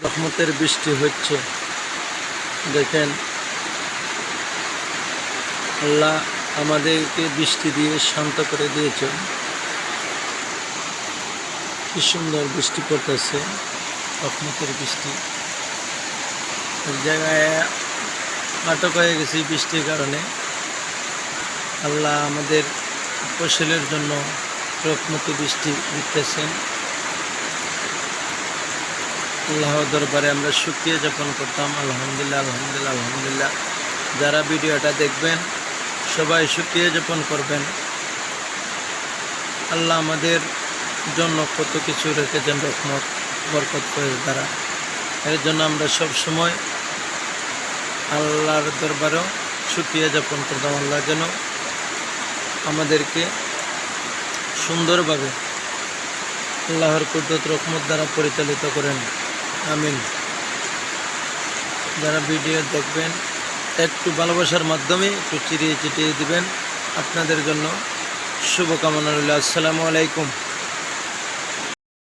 রহমতের বৃষ্টি হচ্ছে। দেখেন, আল্লাহ আমাদেরকে বৃষ্টি দিয়ে শান্ত করে দিয়েছেন। কি সুন্দর বৃষ্টি পড়তেছে, রহমতের বৃষ্টি। এক জায়গায় আটক হয়ে গেছি বৃষ্টির কারণে। আল্লাহ আমাদের ফসলের জন্য রহমতি বৃষ্টি দিতেছেন। আল্লাহর দরবারে আমরা শুকরিয়া জ্ঞাপন করতাম। আলহামদুলিল্লাহ, আলহামদুলিল্লাহ, আলহামদুলিল্লাহ। যারা ভিডিওটা দেখবেন সবাই শুকরিয়া জ্ঞাপন করবেন। আল্লাহ আমাদের জন্য কত কিছু রেখেছেন রহমত বরকত করে দ্বারা। এর জন্য আমরা সব সময় আল্লাহর দরবারেও শুকরিয়া জ্ঞাপন করতাম। আল্লাহ যেন আমাদেরকে সুন্দরভাবে আল্লাহর কুদরত রহমত দ্বারা পরিচালিত করেন। আমিন। যারা ভিডিও দেখবেন একটু ভালোবাসার মাধ্যমে একটু চিরিয়ে চিটিয়ে দিবেন। আপনাদের জন্য শুভকামনা রইল। আসসালামু আলাইকুম।